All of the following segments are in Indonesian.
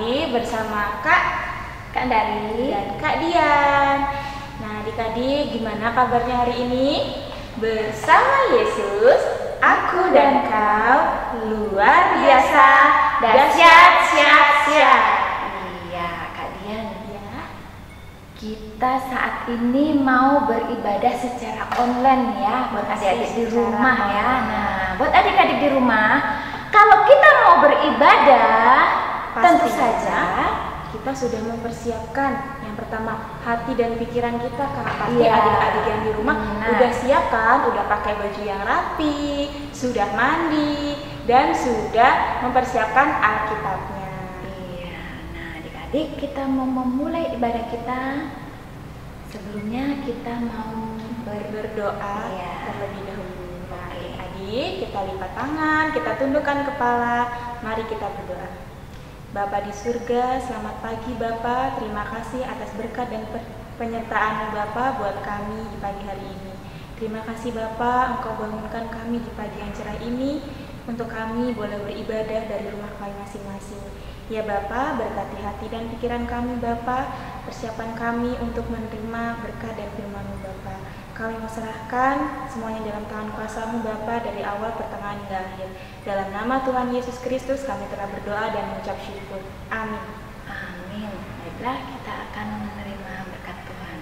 lagi bersama Kak Dari dan Kak Dian. Nah, adik-adik, gimana kabarnya hari ini? Bersama Yesus, aku dan kau luar biasa, dahsyat, syat. Iya, Kak Dian. Ya. Kita saat ini mau beribadah secara online ya, buat adik-adik di rumah ya. Nah, buat adik-adik di rumah, kalau kita mau beribadah, tentu saja kita sudah mempersiapkan yang pertama hati dan pikiran kita, Kak. Pasti Iya. adik-adik yang di rumah Nah. udah siap kan? Udah pakai baju yang rapi, sudah mandi, dan sudah mempersiapkan Alkitabnya. Iya, nah adik-adik kita mau memulai ibadah kita. Sebelumnya kita mau Berdoa Iya. terlebih dahulu. Nah, Oke. adik-adik, kita lipat tangan, kita tundukkan kepala. Mari kita berdoa. Bapa di surga, selamat pagi Bapa. Terima kasih atas berkat dan penyertaan-Mu Bapa buat kami di pagi hari ini. Terima kasih Bapa, Engkau bangunkan kami di pagi yang cerah ini untuk kami boleh beribadah dari rumah kami masing-masing. Ya Bapa, berkati hati dan pikiran kami Bapa, persiapan kami untuk menerima berkat dan firman-Mu Bapa. Kami serahkan semuanya dalam tangan kuasa-Mu Bapa dari awal, pertengahan, hingga akhir. Dalam nama Tuhan Yesus Kristus kami telah berdoa dan mengucap syukur. Amin. Amin. Baiklah, kita akan menerima berkat Tuhan.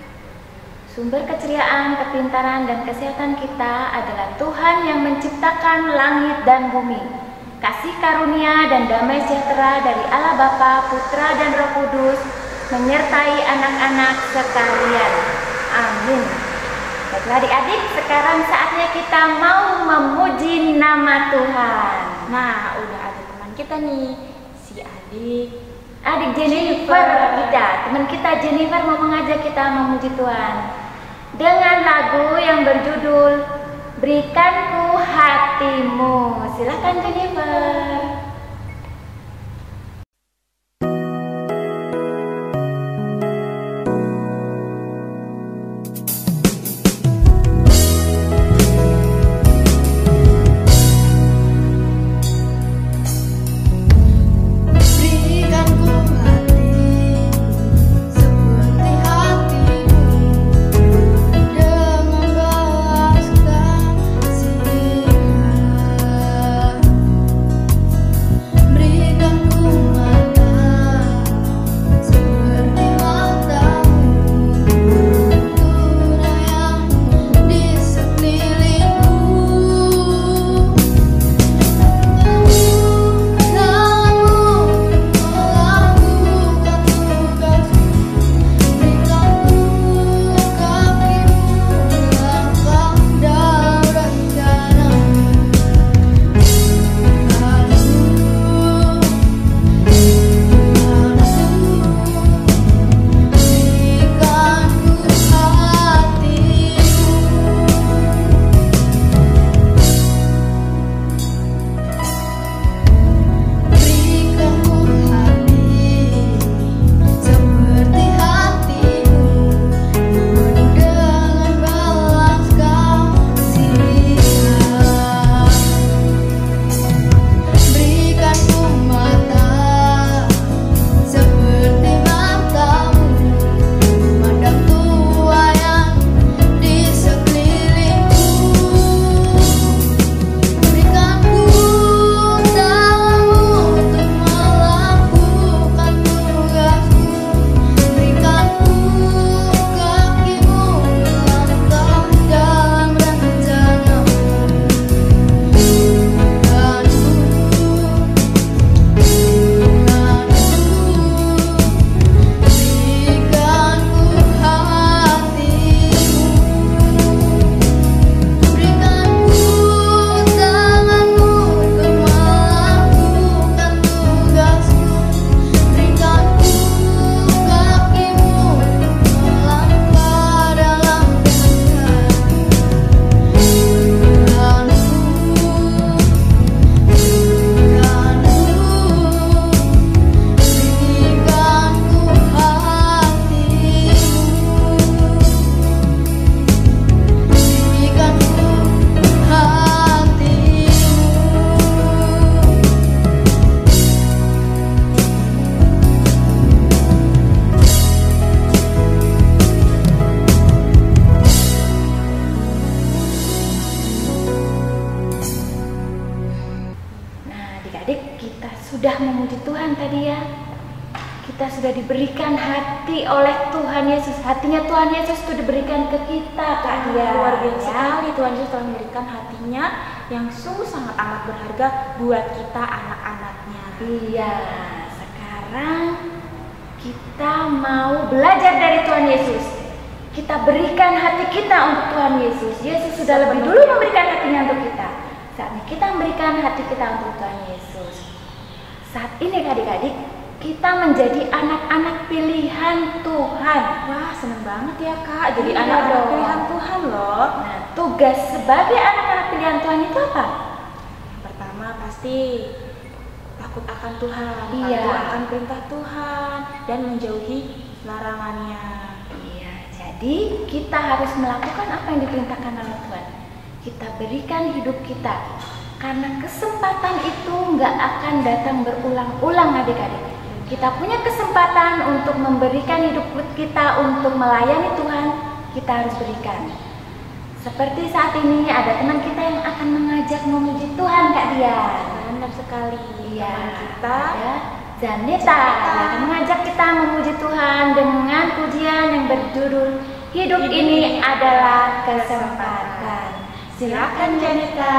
Sumber keceriaan, kepintaran, dan kesehatan kita adalah Tuhan yang menciptakan langit dan bumi. Kasih karunia dan damai sejahtera dari Allah Bapa, Putra, dan Roh Kudus menyertai anak-anak sekalian. Amin. Baiklah adik-adik, sekarang saatnya kita mau memuji nama Tuhan. Nah, udah ada teman kita nih, si Adik Jennifer, teman kita Jennifer mau mengajak kita memuji Tuhan dengan lagu yang berjudul Berikanku Hatimu. Silakan Jennifer. Dengan balas kasih sudah diberikan hati oleh Tuhan Yesus. Hatinya Tuhan Yesus itu diberikan ke kita, Kak Dia. Luar biasa sekali, Tuhan Yesus telah memberikan hatinya yang sungguh sangat amat berharga buat kita anak-anaknya. Iya, sekarang kita mau belajar dari Tuhan Yesus. Kita berikan hati kita untuk Tuhan Yesus. Yesus sudah lebih dulu memberikan hatinya untuk kita. Saatnya kita memberikan hati kita untuk Tuhan Yesus. Saat ini adik-adik, kita menjadi anak-anak pilihan Tuhan. Wah, seneng banget ya Kak, jadi Iya anak-anak dong. pilihan Tuhan loh. Nah, tugas sebagai anak-anak pilihan Tuhan itu apa? Yang pertama pasti takut akan Tuhan, Iya. patuh akan perintah Tuhan, dan menjauhi larangannya. Iya, jadi kita harus melakukan apa yang diperintahkan oleh Tuhan. Kita berikan hidup kita, karena kesempatan itu nggak akan datang berulang-ulang adik-adik. Kita punya kesempatan untuk memberikan hidup kita untuk melayani Tuhan, kita harus berikan. Seperti saat ini ada teman kita yang akan mengajak memuji Tuhan, Kak Dia. Benar sekali. Iya, Teman kita ada Zaneta. Dia akan mengajak kita memuji Tuhan dengan pujian yang berjudul Hidup ini adalah kesempatan. Silakan Zaneta.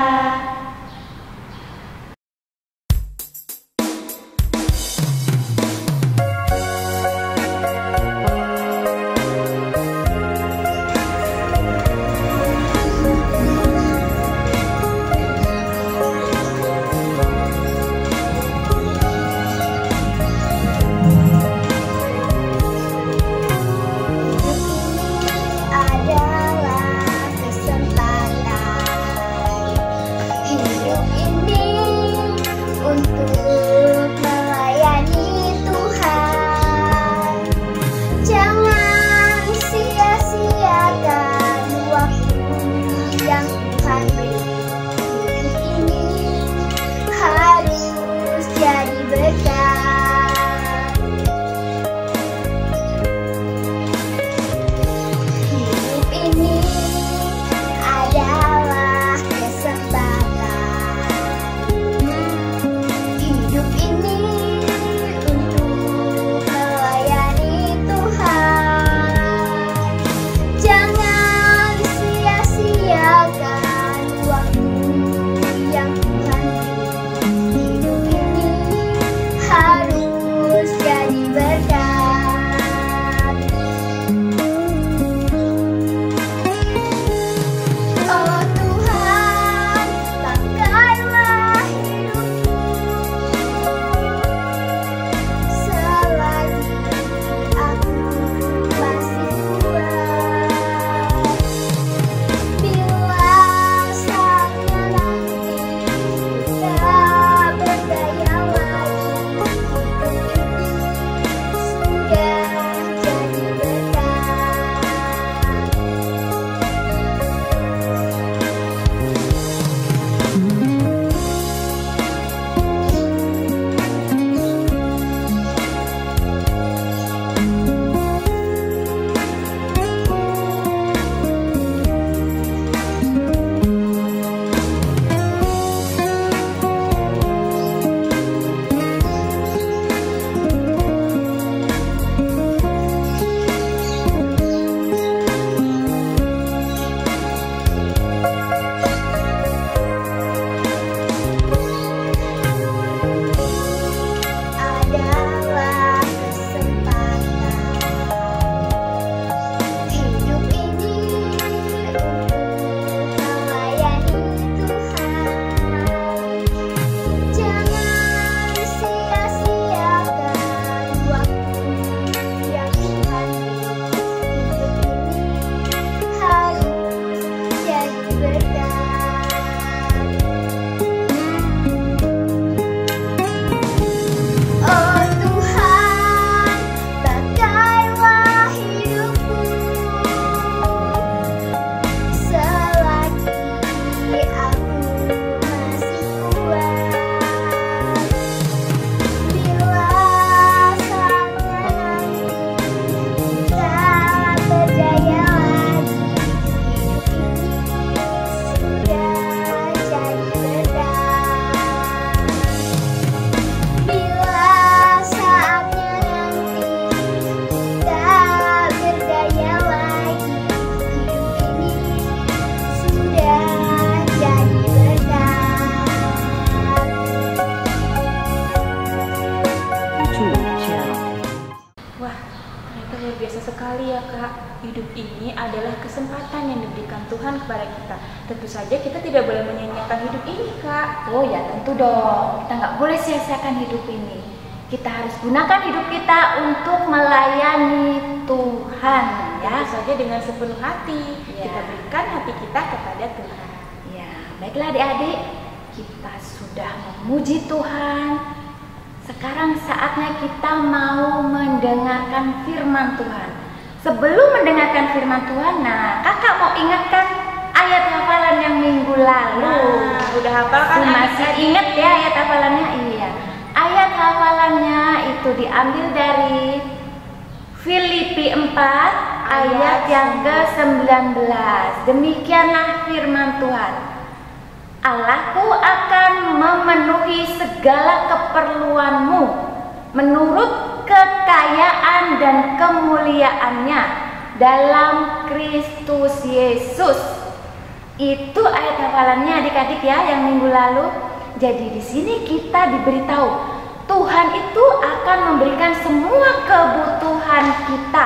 Adalah kesempatan. sekali ya Kak. Hidup ini adalah kesempatan yang diberikan Tuhan kepada kita. Tentu saja kita tidak boleh menyanyiakan hidup ini Kak. Oh ya tentu dong, kita nggak boleh sia-siakan hidup ini. Kita harus gunakan hidup kita untuk melayani Tuhan ya. Tentu saja dengan sepenuh hati. Ya. Kita berikan hati kita kepada Tuhan. Ya, baiklah adik-adik, kita sudah memuji Tuhan. Sekarang saatnya kita mau mendengarkan firman Tuhan. Sebelum mendengarkan firman Tuhan, kakak mau ingatkan ayat hafalan yang minggu lalu. Udah hafal kan? Masih ingat ya ayat hafalannya? Iya. Ayat hafalannya itu diambil dari Filipi 4 ayat yang ke-19. Demikianlah firman Tuhan. Allahku akan memenuhi segala keperluanmu menurut kekayaan dan kemuliaannya dalam Kristus Yesus. Itu ayat hafalannya adik-adik ya yang minggu lalu. Jadi di sini kita diberitahu Tuhan itu akan memberikan semua kebutuhan kita.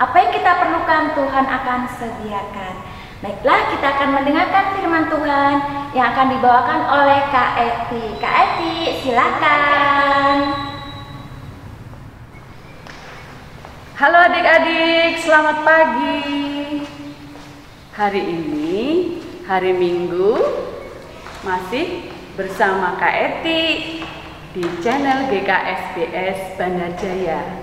Apa yang kita perlukan Tuhan akan sediakan. Baiklah, kita akan mendengarkan firman Tuhan yang akan dibawakan oleh Kak Eti. Kak Eti, silakan. Halo adik-adik, selamat pagi. Hari ini, hari Minggu, masih bersama Kak Eti di channel GKSBS Bandar Jaya.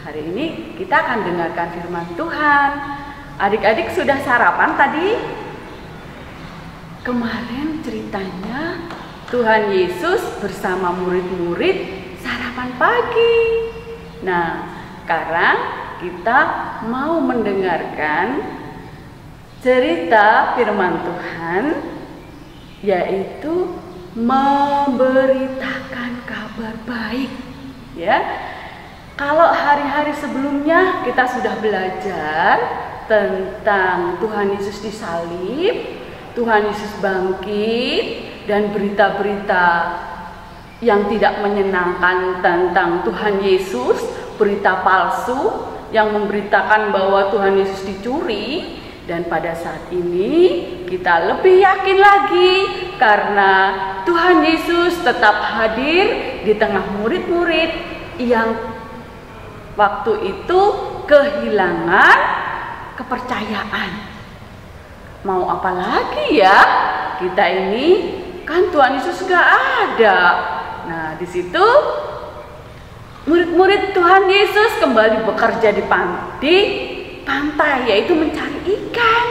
Hari ini kita akan dengarkan firman Tuhan. Adik-adik sudah sarapan tadi? Kemarin ceritanya Tuhan Yesus bersama murid-murid sarapan pagi. Nah, sekarang kita mau mendengarkan cerita firman Tuhan, yaitu memberitakan kabar baik. Ya, kalau hari-hari sebelumnya kita sudah belajar tentang Tuhan Yesus disalib, Tuhan Yesus bangkit, dan berita-berita yang tidak menyenangkan tentang Tuhan Yesus, berita palsu yang memberitakan bahwa Tuhan Yesus dicuri. Dan pada saat ini kita lebih yakin lagi karena Tuhan Yesus tetap hadir di tengah murid-murid yang waktu itu kehilangan kepercayaan. Mau apa lagi ya? Kita ini kan Tuhan Yesus gak ada. Nah, di situ murid-murid Tuhan Yesus kembali bekerja di pantai, yaitu mencari ikan.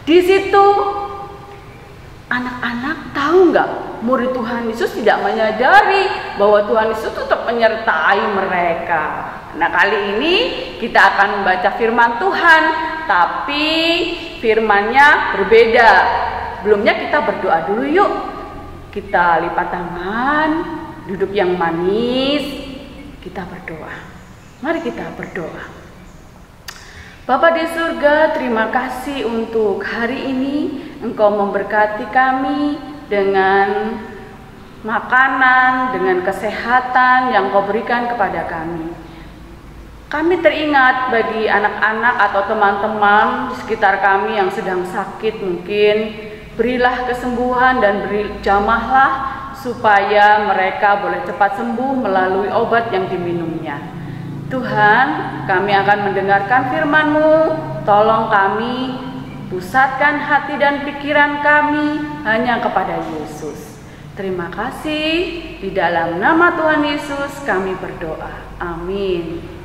Di situ anak-anak tahu nggak? Murid Tuhan Yesus tidak menyadari bahwa Tuhan Yesus tetap menyertai mereka. Nah, kali ini kita akan membaca firman Tuhan, tapi firmannya berbeda. Sebelumnya kita berdoa dulu yuk. Kita lipat tangan, duduk yang manis, kita berdoa. Mari kita berdoa. Bapa di surga, terima kasih untuk hari ini. Engkau memberkati kami dengan makanan, dengan kesehatan yang Kau berikan kepada kami. Kami teringat bagi anak-anak atau teman-teman di sekitar kami yang sedang sakit mungkin. Berilah kesembuhan dan beri jamahlah supaya mereka boleh cepat sembuh melalui obat yang diminumnya. Tuhan, kami akan mendengarkan firman-Mu. Tolong kami pusatkan hati dan pikiran kami hanya kepada Yesus. Terima kasih. Di dalam nama Tuhan Yesus kami berdoa. Amin.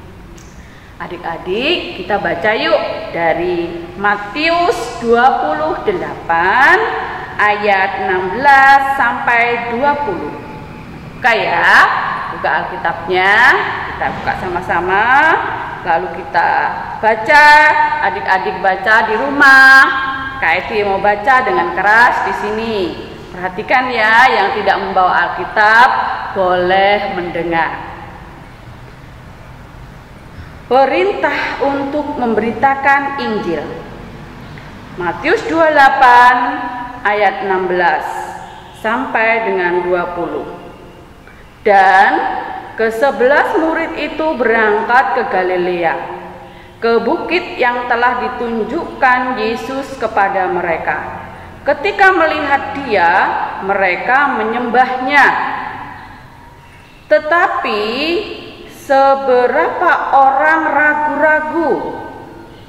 Adik-adik, kita baca yuk dari Matius 28 ayat 16 sampai 20. Buka ya, buka Alkitabnya, kita buka sama-sama, lalu kita baca. Adik-adik baca di rumah. Kak Eti mau baca dengan keras di sini. Perhatikan ya, yang tidak membawa Alkitab boleh mendengar. Perintah untuk memberitakan Injil. Matius 28 ayat 16 sampai dengan 20. Dan ke-11 murid itu berangkat ke Galilea, ke bukit yang telah ditunjukkan Yesus kepada mereka. Ketika melihat Dia, mereka menyembahnya. Tetapi seberapa orang ragu-ragu.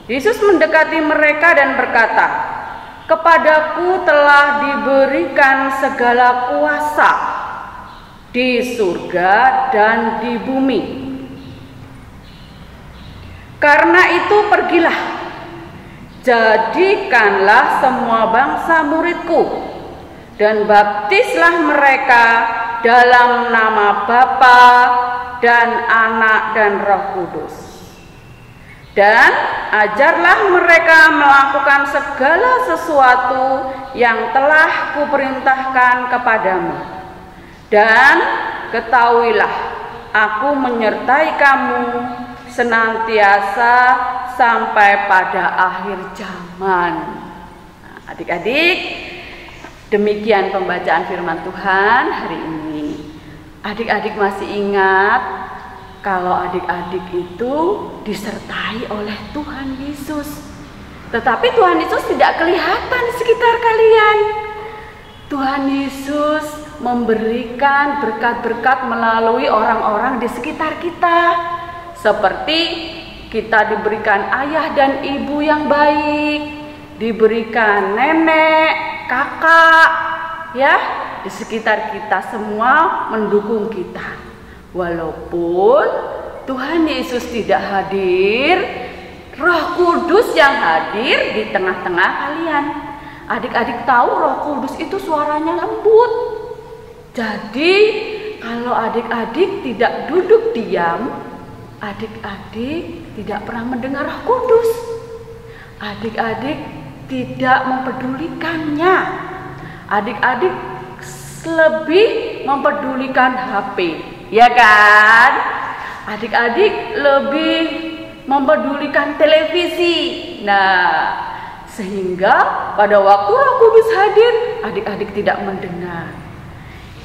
Yesus mendekati mereka dan berkata, "Kepadaku telah diberikan segala kuasa di surga dan di bumi. Karena itu pergilah, jadikanlah semua bangsa muridku, dan baptislah mereka dalam nama Bapa dan Anak dan Roh Kudus. Dan ajarlah mereka melakukan segala sesuatu yang telah kuperintahkan kepadamu. Dan ketahuilah, aku menyertai kamu senantiasa sampai pada akhir zaman." Adik-adik, demikian pembacaan firman Tuhan hari ini. Adik-adik masih ingat kalau adik-adik itu disertai oleh Tuhan Yesus. Tetapi Tuhan Yesus tidak kelihatan di sekitar kalian. Tuhan Yesus memberikan berkat-berkat melalui orang-orang di sekitar kita. Seperti kita diberikan ayah dan ibu yang baik, diberikan nenek, kakak, ya, di sekitar kita semua mendukung kita. Walaupun Tuhan Yesus tidak hadir, Roh Kudus yang hadir di tengah-tengah kalian. Adik-adik tahu Roh Kudus itu suaranya lembut. Jadi kalau adik-adik tidak duduk diam, adik-adik tidak pernah mendengar Roh Kudus. Adik-adik tidak mempedulikannya. Adik-adik lebih mempedulikan HP, ya kan? Adik-adik lebih mempedulikan televisi. Nah, sehingga pada waktu Roh Kudus hadir, adik-adik tidak mendengar.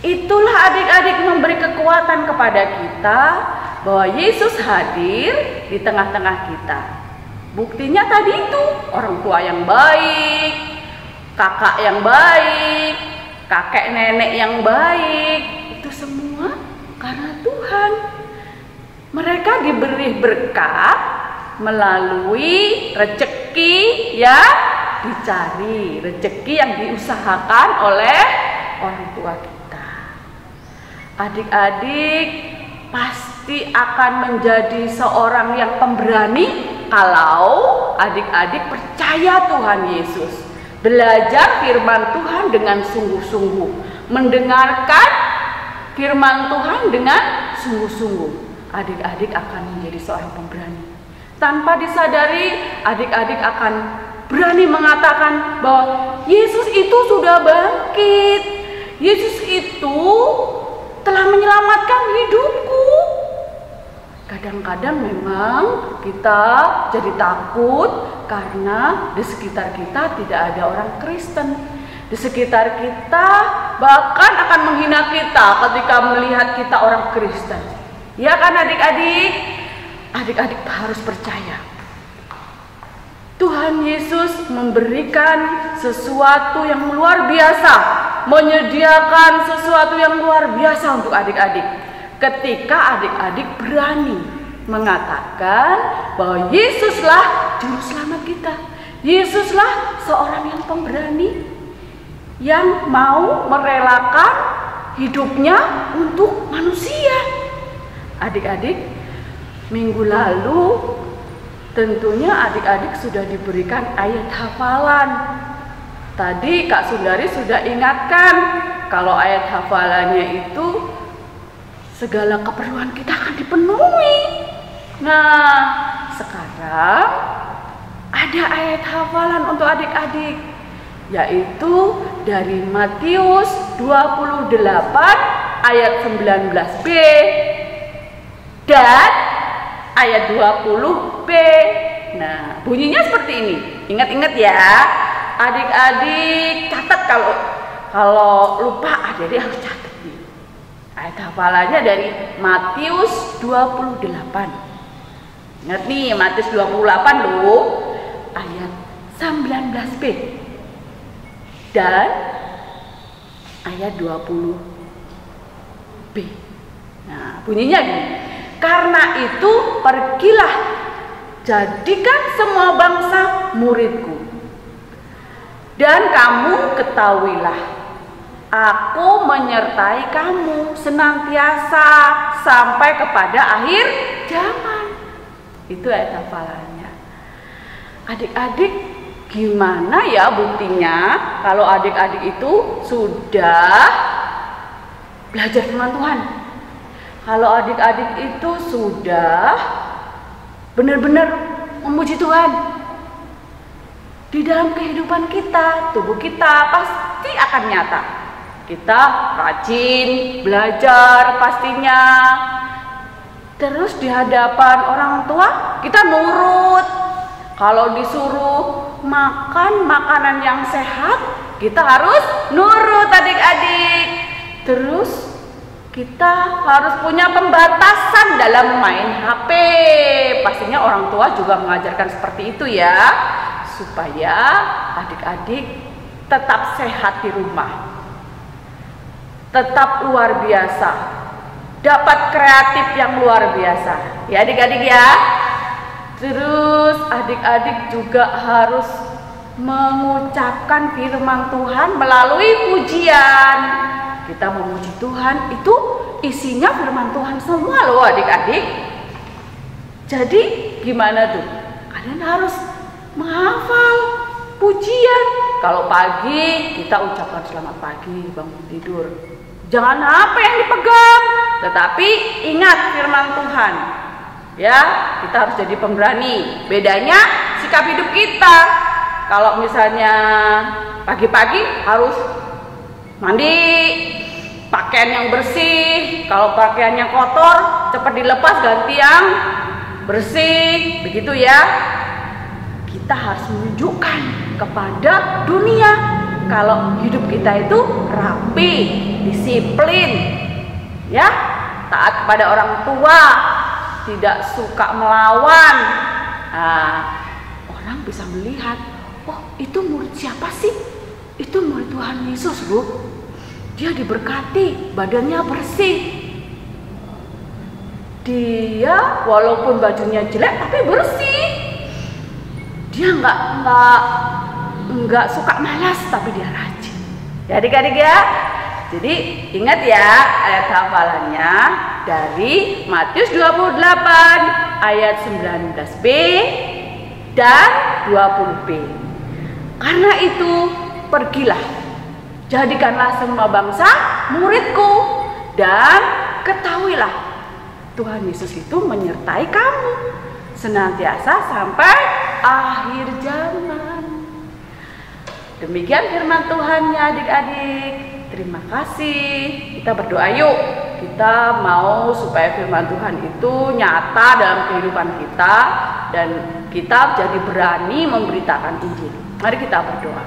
Itulah adik-adik memberi kekuatan kepada kita bahwa Yesus hadir di tengah-tengah kita. Buktinya tadi itu, orang tua yang baik, kakak yang baik, kakek nenek yang baik, itu semua karena Tuhan. Mereka diberi berkat melalui rezeki yang dicari, rezeki yang diusahakan oleh orang tua kita. Adik-adik pasti akan menjadi seorang yang pemberani kalau adik-adik percaya Tuhan Yesus, belajar firman Tuhan dengan sungguh-sungguh, mendengarkan firman Tuhan dengan sungguh-sungguh. Adik-adik akan menjadi seorang pemberani. Tanpa disadari, adik-adik akan berani mengatakan bahwa Yesus itu sudah bangkit. Yesus itu telah menyelamatkan hidupku. Kadang-kadang memang kita jadi takut karena di sekitar kita tidak ada orang Kristen. Di sekitar kita bahkan akan menghina kita ketika melihat kita orang Kristen. Ya kan adik-adik? Adik-adik harus percaya. Tuhan Yesus memberikan sesuatu yang luar biasa, menyediakan sesuatu yang luar biasa untuk adik-adik. Ketika adik-adik berani mengatakan bahwa Yesuslah juru selamat kita. Yesuslah seorang yang pemberani, yang mau merelakan hidupnya untuk manusia. Adik-adik, minggu lalu tentunya adik-adik sudah diberikan ayat hafalan. Tadi Kak Sundari sudah ingatkan kalau ayat hafalannya itu segala keperluan kita akan dipenuhi. Nah, sekarang ada ayat hafalan untuk adik-adik, yaitu dari Matius 28 ayat 19b dan ayat 20b. Nah, bunyinya seperti ini. Ingat-ingat ya, adik-adik catat, kalau lupa adik-adik harus catat nih. Ayat hafalannya dari Matius 28 Ingat nih, Matius 28 loh, ayat 19b dan ayat 20b. Nah, bunyinya gini. Karena itu pergilah, jadikan semua bangsa muridku. Dan kamu ketahuilah, aku menyertai kamu senantiasa sampai kepada akhir zaman. Itu ayat hafalannya. Adik-adik, gimana ya buktinya kalau adik-adik itu sudah belajar firman Tuhan? Kalau adik-adik itu sudah benar-benar memuji Tuhan di dalam kehidupan kita, tubuh kita pasti akan nyata. Kita rajin belajar pastinya. Terus di hadapan orang tua kita nurut. Kalau disuruh makan makanan yang sehat, kita harus nurut adik-adik. Terus kita harus punya pembatasan dalam main HP. Pastinya orang tua juga mengajarkan seperti itu ya, supaya adik-adik tetap sehat di rumah, tetap luar biasa, dapat kreatif yang luar biasa ya adik-adik ya. Terus adik-adik juga harus mengucapkan firman Tuhan melalui pujian. Kita memuji Tuhan itu isinya firman Tuhan semua loh adik-adik. Jadi gimana tuh? Kalian harus menghafal pujian. Kalau pagi kita ucapkan selamat pagi bangun tidur. Jangan HP yang dipegang, tetapi ingat firman Tuhan. Ya, kita harus jadi pemberani. Bedanya sikap hidup kita. Kalau misalnya pagi-pagi harus mandi, pakaian yang bersih. Kalau pakaiannya kotor, cepat dilepas ganti yang bersih. Begitu ya. Kita harus menunjukkan kepada dunia kalau hidup kita itu rapi, disiplin, ya, taat kepada orang tua, tidak suka melawan. Nah, orang bisa melihat, oh itu murid siapa sih? Itu murid Tuhan Yesus loh. Dia diberkati, badannya bersih. Dia walaupun bajunya jelek tapi bersih. Dia nggak suka malas tapi dia rajin. Ya adik-adik ya. Jadi ingat ya ayat hafalannya dari Matius 28 ayat 19b dan 20b. Karena itu pergilah, jadikanlah semua bangsa muridku, dan ketahuilah Tuhan Yesus itu menyertai kamu senantiasa sampai akhir zaman. Demikian firman Tuhan ya adik-adik. Terima kasih. Kita berdoa yuk. Kita mau supaya firman Tuhan itu nyata dalam kehidupan kita dan kita jadi berani memberitakan Injil. Mari kita berdoa.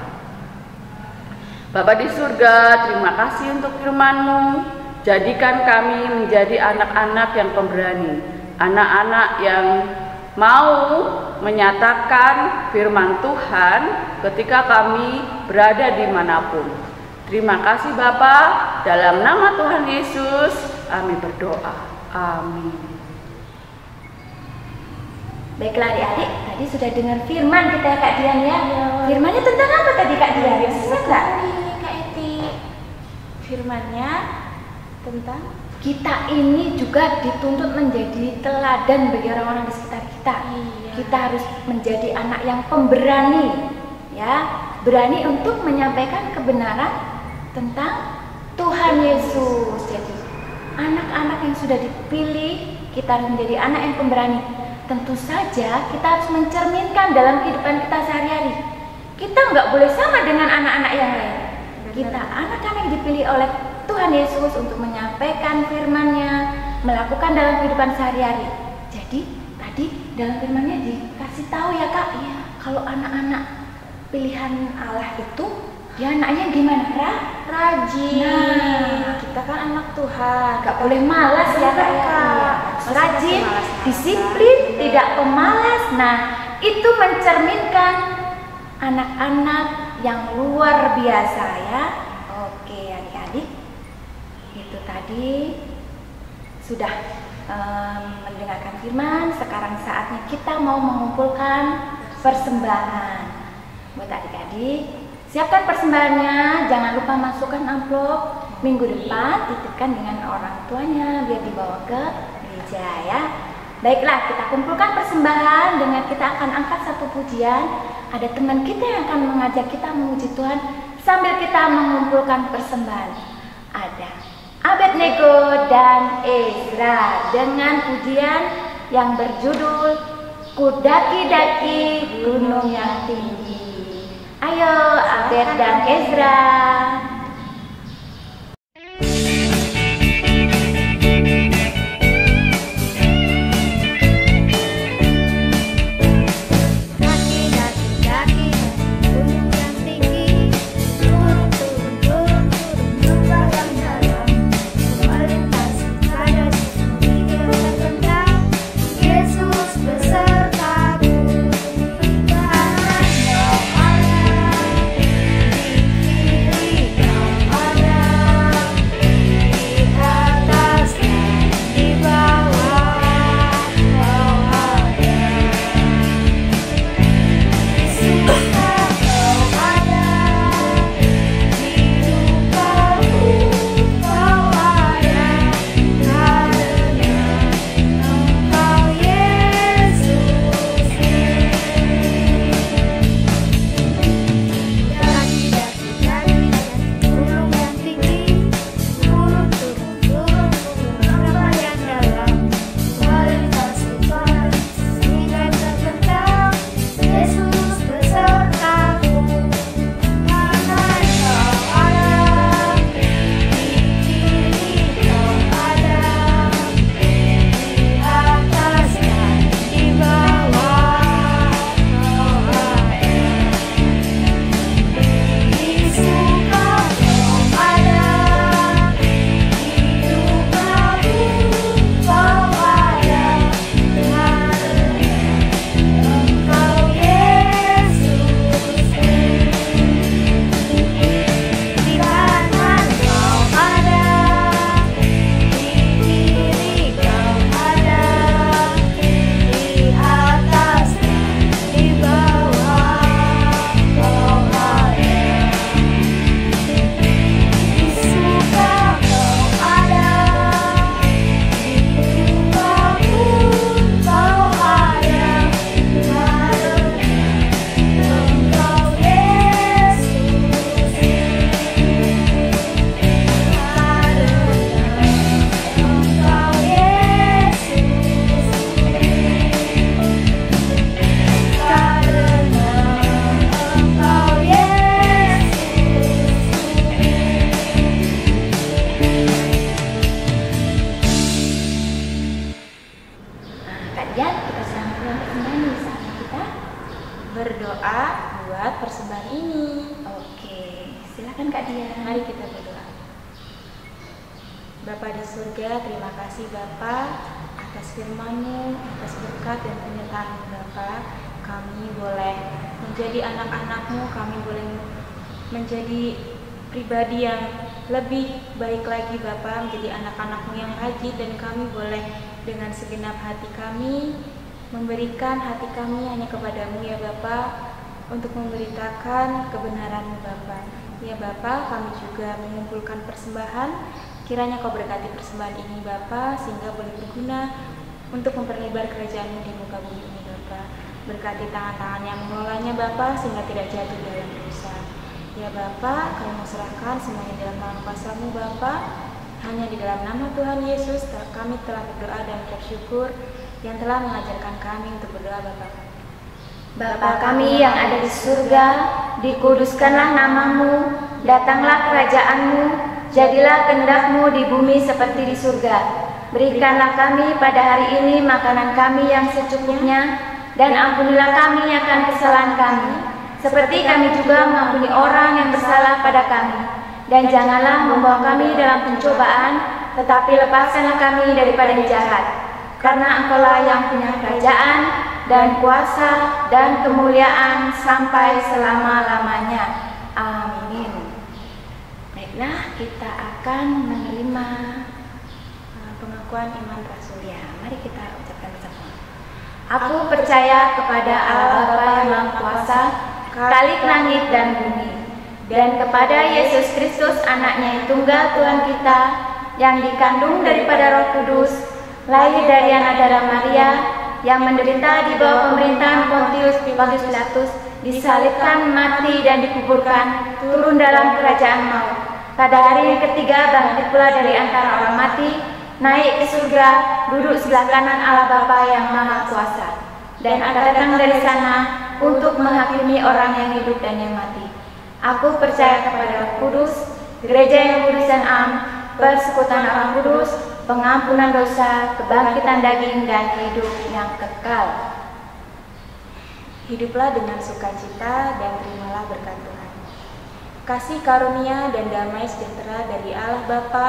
Bapa di surga, terima kasih untuk firman-Mu. Jadikan kami menjadi anak-anak yang pemberani, anak-anak yang mau menyatakan firman Tuhan ketika kami berada dimanapun. Terima kasih Bapa, dalam nama Tuhan Yesus kami berdoa. Amin. Baiklah adik-adik, tadi sudah dengar firman kita ya Kak Dian ya. Firmannya tentang apa tadi Kak Dian? Bisa nggak? Kak Eti, firmannya tentang kita ini juga dituntut menjadi teladan bagi orang-orang di sekitar kita. Iya. Kita harus menjadi anak yang pemberani, ya, berani untuk menyampaikan kebenaran tentang Tuhan Yesus. Jadi anak-anak yang sudah dipilih, kita harus menjadi anak yang pemberani. Tentu saja kita harus mencerminkan dalam kehidupan kita sehari-hari. Kita nggak boleh sama dengan anak-anak yang lain. Kita anak-anak yang dipilih oleh Tuhan Yesus untuk menyampaikan firman-Nya, melakukan dalam kehidupan sehari-hari. Jadi tadi dalam firman-Nya dikasih tahu ya Kak, ya, kalau anak-anak pilihan Allah itu Dia anaknya gimana, Rajin. Nah, Kita kan anak Tuhan. gak boleh malas ya Kak. Iya. Rajin, Malas-malas. disiplin, tidak pemalas. Nah, itu mencerminkan anak-anak yang luar biasa ya. Oke adik-adik, itu tadi sudah mendengarkan firman. Sekarang saatnya kita mau mengumpulkan persembahan. Buat adik-adik, siapkan persembahannya. Jangan lupa masukkan amplop. Minggu depan titipkan dengan orang tuanya biar dibawa ke gereja ya. Baiklah, kita kumpulkan persembahan dengan kita akan angkat satu pujian. Ada teman kita yang akan mengajak kita memuji Tuhan sambil kita mengumpulkan persembahan. Ada Abednego dan Ezra dengan pujian yang berjudul Kudaki-daki Gunung yang Tinggi. Ayo Abed dan Ezra. berdoa buat persembahan ini. Oke, silakan Kak Dia. Mari kita berdoa. Bapa di surga, terima kasih Bapa atas firman-Mu, atas berkat dan penyertaan Bapa. Kami boleh menjadi anak-anak-Mu, kami boleh menjadi pribadi yang lebih baik lagi Bapa, menjadi anak-anak-Mu yang rajin, dan kami boleh dengan segenap hati kami memberikan hati kami hanya kepadamu ya Bapa, untuk memberitakan kebenaran-Mu Bapa. Ya Bapa, kami juga mengumpulkan persembahan, kiranya Kau berkati persembahan ini Bapa, sehingga boleh berguna untuk memperlebar kerajaan-Mu di muka bumi ini Bapa. Berkati tangan-tangan yang mengelolanya Bapa, sehingga tidak jatuh dalam dosa. Ya Bapa, kami mau serahkan semuanya dalam tangan kuasa-Mu Bapa. Hanya di dalam nama Tuhan Yesus kami telah berdoa dan bersyukur, yang telah mengajarkan kami untuk berdoa Bapa. Bapa kami yang ada di surga, dikuduskanlah nama-Mu, datanglah kerajaan-Mu, jadilah kehendak-Mu di bumi seperti di surga. Berikanlah kami pada hari ini makanan kami yang secukupnya, dan ampunilah kami akan kesalahan kami, seperti kami juga mengampuni orang yang bersalah pada kami. Dan janganlah membawa kami dalam pencobaan, tetapi lepaskanlah kami daripada yang jahat. Karena Engkaulah yang punya kerajaan dan kuasa dan kemuliaan sampai selama-lamanya. Amin. Baiklah, kita akan menerima pengakuan iman rasul. ya. Mari kita ucapkan bersama. Aku percaya kepada Allah Bapa yang Maha Kuasa, Khalik langit dan bumi, dan kepada Yesus Kristus anaknya yang tunggal Tuhan kita, yang dikandung daripada Roh Kudus, lahir dari anak darah Maria, yang menderita di bawah pemerintahan Pontius Pilatus, disalibkan, mati dan dikuburkan, turun dalam kerajaan maut. Pada hari yang ketiga bangkit pula dari antara orang mati, naik ke surga, duduk sebelah kanan Allah Bapa yang Maha Kuasa, dan akan datang dari sana untuk menghakimi orang yang hidup dan yang mati. Aku percaya kepada Roh Kudus, gereja yang kudus dan am, persekutuan orang kudus, pengampunan dosa, kebangkitan daging, dan hidup yang kekal. Hiduplah dengan sukacita dan terimalah berkat Tuhan. Kasih karunia dan damai sejahtera dari Allah Bapa,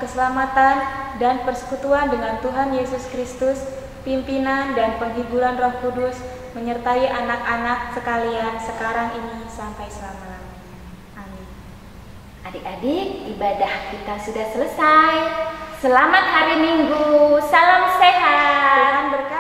keselamatan dan persekutuan dengan Tuhan Yesus Kristus, pimpinan dan penghiburan Roh Kudus menyertai anak-anak sekalian sekarang ini sampai selama-lamanya. Amin. Adik-adik, ibadah kita sudah selesai. Selamat hari Minggu. Salam sehat. Tuhan berkati.